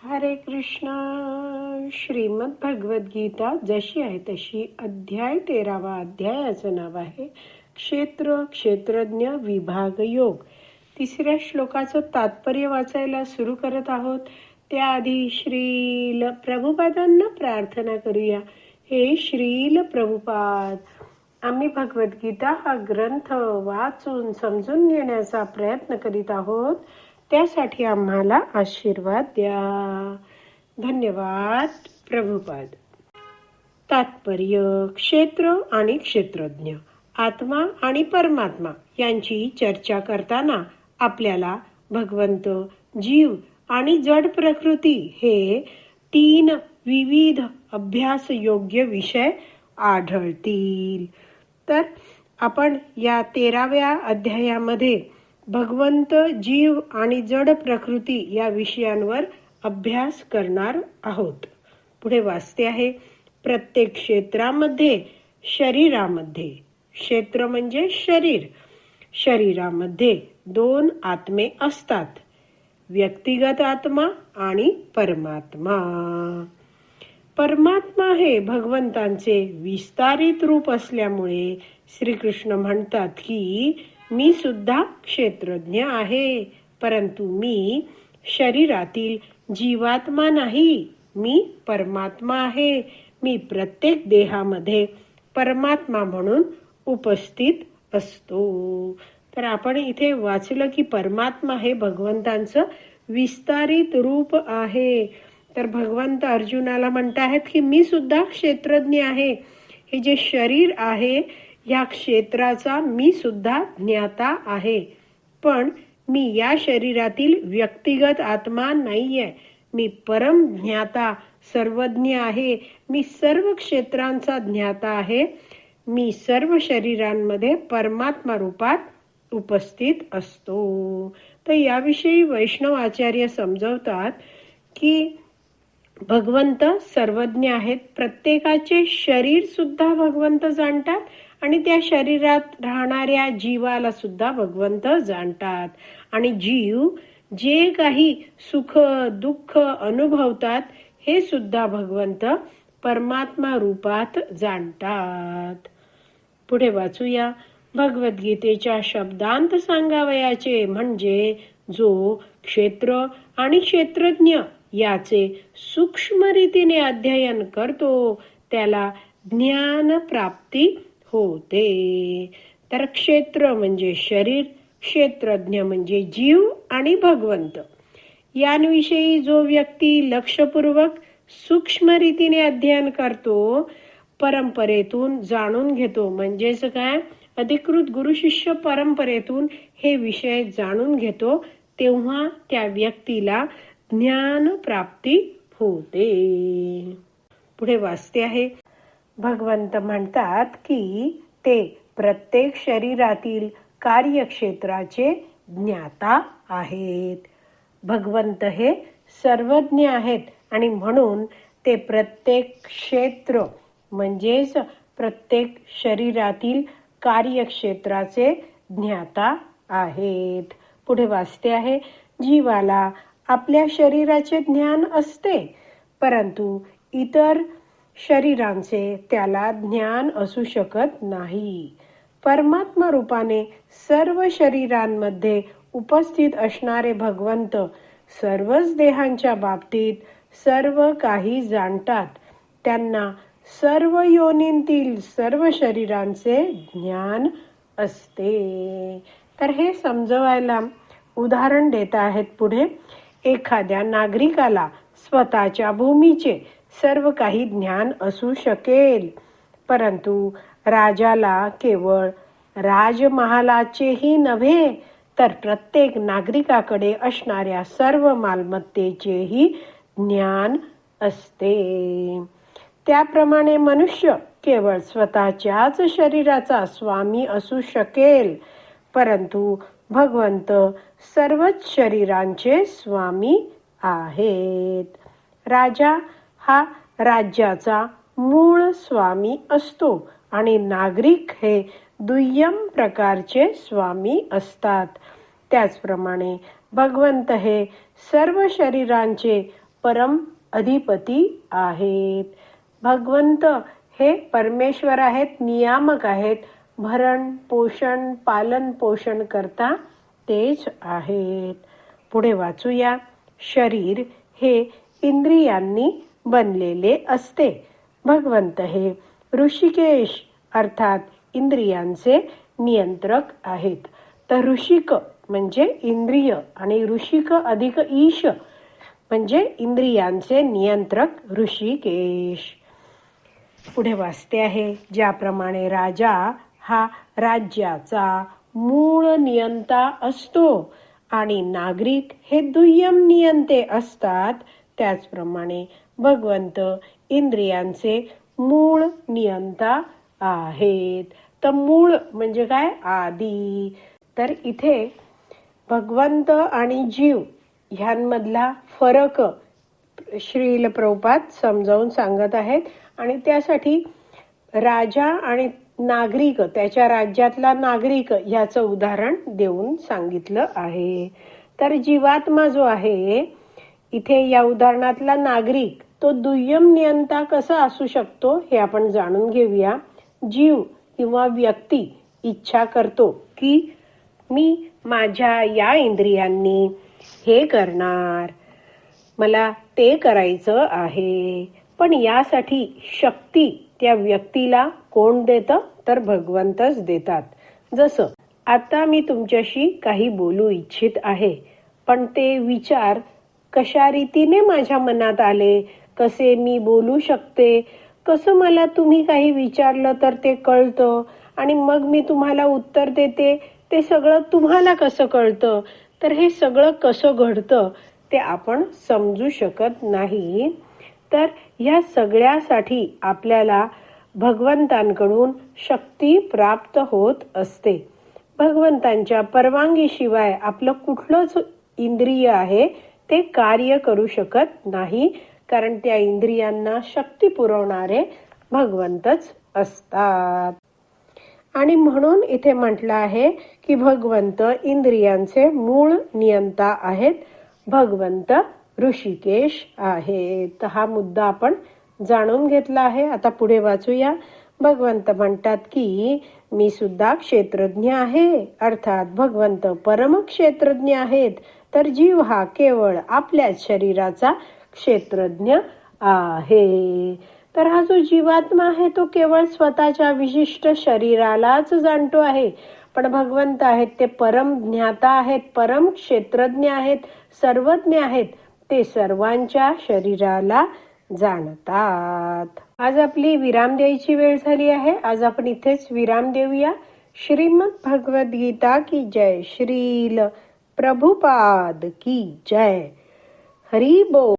हरे कृष्ण. श्रीमद भगवद गीता जशी आहे तशी, अध्याय 13वा. अध्यायाचं नाव आहे क्षेत्र क्षेत्रज्ञ विभाग योग. तिसऱ्या श्लोकाचं तात्पर्य वाचायला सुरू करत आहोत. त्याआधी श्रील प्रभुपादांना प्रार्थना करूया. हे श्रील प्रभुपाद, आम्ही भगवद्गीता हा ग्रंथ वाचून समजून घेण्याचा प्रयत्न करीत आहोत. त्यासाठी आम्हाला आशीर्वाद द्या. धन्यवाद प्रभुपाद. तात्पर्य: क्षेत्र आणि क्षेत्रज्ञ, आत्मा आणि परमात्मा यांची चर्चा करताना आपल्याला भगवंत, जीव आणि जड प्रकृती हे 3 विविध अभ्यास योग्य विषय आढळतील. तर आपण या 13व्या अध्यायामध्ये भगवंत, जीव आणि जड प्रकृती या विषयांवर अभ्यास करणार आहोत. पुढे वाचते आहे. प्रत्येक क्षेत्रामध्ये, शरीरामध्ये, क्षेत्र म्हणजे शरीर, शरीरामध्ये 2 आत्मे असतात, व्यक्तिगत आत्मा आणि परमात्मा. परमात्मा हे भगवंतांचे विस्तारित रूप असल्यामुळे श्रीकृष्ण म्हणतात की मी सुद्धा क्षेत्रज्ञ आहे, परंतु मी शरीरातील जीवात्मा नाही, मी परमात्मा आहे. मी प्रत्येक देहामध्ये परमात्मा म्हणून उपस्थित असतो. तर आपण इथे वाचलं की परमात्मा हे भगवंतांचं विस्तारित रूप आहे. तर भगवंत अर्जुनाला म्हणत आहेत की मी सुद्धा क्षेत्रज्ञ आहे. हे जे शरीर आहे या क्षेत्राचा मी सुद्धा ज्ञाता आहे, पण मी या शरीरातील व्यक्तिगत आत्मा नाहीये. मी परम ज्ञाता, सर्वज्ञ आहे. मी सर्व क्षेत्रांचा ज्ञाता आहे. मी सर्व शरीरांमध्ये परमात्मा रूपात उपस्थित असतो. तर याविषयी वैष्णव आचार्य समजवतात की भगवंत सर्वज्ञ आहेत. प्रत्येकाचे शरीर सुद्धा भगवंत जाणतात आणि त्या शरीरात राहणाऱ्या जीवाला सुद्धा भगवंत जाणतात. आणि जीव जे काही सुख दुःख अनुभवतात हे सुद्धा भगवंत परमात्मा रूपात जाणतात. पुढे वाचूया. भगवद्गीतेच्या शब्दांत सांगावयाचे म्हणजे जो क्षेत्र आणि क्षेत्रज्ञ याचे सूक्ष्म रीतीने अध्ययन करतो त्याला ज्ञान प्राप्ती होते. तर क्षेत्र म्हणजे शरीर, क्षेत्रज्ञ म्हणजे जीव आणि भगवंत यांविषयी जो व्यक्ती लक्षपूर्वक सूक्ष्म रीतीने अध्ययन करतो, परंपरेतून जाणून घेतो, म्हणजेच काय, अधिकृत गुरु शिष्य परंपरेतून हे विषय जाणून घेतो, तेव्हा त्या व्यक्तीला ज्ञान प्राप्ती होते. पुढे वाचते आहे. भगवंत म्हणतात की ते प्रत्येक शरीरातील कार्यक्षेत्राचे ज्ञाता आहेत. भगवंत हे सर्वज्ञ आहेत आणि म्हणून ते प्रत्येक क्षेत्र म्हणजेच प्रत्येक शरीरातील कार्यक्षेत्राचे ज्ञाता आहेत. पुढे वाचते आहे. जीवाला आपल्या शरीराचे ज्ञान असते, परंतु इतर शरीरांचे त्याला ज्ञान असू शकत नाही. परमात्मा रूपाने सर्व शरीरांमध्ये उपस्थित असणारे भगवंत सर्वच देहांच्या बाबतीत सर्व काही जाणतात. त्यांना सर्व योनींतील सर्व शरीरांचे ज्ञान असते. तर हे समजवायला उदाहरण देत आहेत पुढे. एखाद्या नागरिकाला स्वतःच्या भूमीचे सर्व काही ज्ञान असू शकेल, परंतु राजाला केवळ राजमहालाचेही नव्हे तर प्रत्येक नागरिकाकडे असणाऱ्या सर्व मालमत्तेचेही ज्ञान असते. त्याप्रमाणे मनुष्य केवळ स्वतःच्याच शरीराचा स्वामी असू शकेल, परंतु भगवंत सर्वच शरीरांचे स्वामी आहेत. राजा हा राज्याचा मूळ स्वामी असतो आणि नागरिक हे दुय्यम प्रकारचे स्वामी असतात. त्याचप्रमाणे भगवंत हे सर्व शरीरांचे परम अधिपती आहेत. भगवंत हे परमेश्वर आहेत, नियामक आहेत. भरण पोषण पालन पोषण करता तेच आहेत. पुढे वाचूया. शरीर हे इंद्रियांनी बनलेले असते. भगवंत हे ऋषिकेश अर्थात इंद्रियांचे नियंत्रक आहेत. तर ऋषिक म्हणजे इंद्रिय आणि ऋषिक अधिक ईश म्हणजे इंद्रियांचे नियंत्रक ऋषिकेश. पुढे वाचते आहे. ज्याप्रमाणे राजा हा राज्याचा मूळ नियंता असतो आणि नागरिक हे दुय्यम नियंते असतात, त्याचप्रमाणे भगवंत इंद्रियांचे मूळ नियंता आहेत. तर मूळ म्हणजे काय? आदी. तर इथे भगवंत आणि जीव ह्यांमधला फरक श्रील प्रभुपाद समजावून सांगत आहेत आणि त्यासाठी राजा आणि नागरिक, त्याच्या राज्यातला नागरिक ह्याचं उदाहरण देऊन सांगितलं आहे. तर जीवात्मा जो आहे इथे या उदाहरणातला नागरिक तो दुय्यम नियंता कसा असू शकतो हे आपण जाणून घेऊया. जीव किंवा व्यक्ती इच्छा करतो की मी माझ्या या इंद्रियांनी हे करणार, मला ते करायचं आहे. पण यासाठी शक्ती त्या व्यक्तीला कोण देतं? तर भगवंतच देतात. जसं आता मी तुमच्याशी काही बोलू इच्छित आहे, पण ते विचार कशा रीतीने माझ्या मनात आले, कसे मी बोलू शकते, कसं मला तुम्ही काही विचारलं तर ते कळतं आणि मग मी तुम्हाला उत्तर देते, ते सगळं तुम्हाला कसं कळतं? तर हे सगळं कसं घडतं ते आपण समजू शकत नाही. तर ह्या सगळ्यासाठी आपल्याला भगवंतांकडून शक्ती प्राप्त होत असते. भगवंतांच्या परवानगीशिवाय आपलं कुठलंच इंद्रिय आहे ते कार्य करू शकत नाही, कारण त्या इंद्रियांना शक्ती पुरवणारे भगवंतच असतात. आणि म्हणून इथे म्हटलं आहे की भगवंत इंद्रियांचे मूळ नियंता आहेत. भगवंत ऋषिकेश आहेत. तर हा मुद्दा आपण जाणून घेतला आहे. आता पुढे वाचूया. भगवंत म्हणतात की मी सुद्धा क्षेत्रज्ञ आहे, अर्थात भगवंत परम क्षेत्रज्ञ आहेत. तर जीव हा केवळ आपल्याच शरीराचा क्षेत्रज्ञ आहे. तर हा जो जीवात्मा आहे तो केवळ स्वतःच्या विशिष्ट शरीरालाच जाणतो आहे. पण भगवंत आहेत ते परम ज्ञाता आहेत, परम क्षेत्रज्ञ आहेत, सर्वज्ञ आहेत. ते सर्वांच्या शरीराला जाणतात. आज आपली विराम द्यायची वेळ झाली आहे. आज आपण इथेच विराम देऊया. श्रीमद भगवद गीता की जय. श्रील प्रभुपाद की जय. हरी बोल.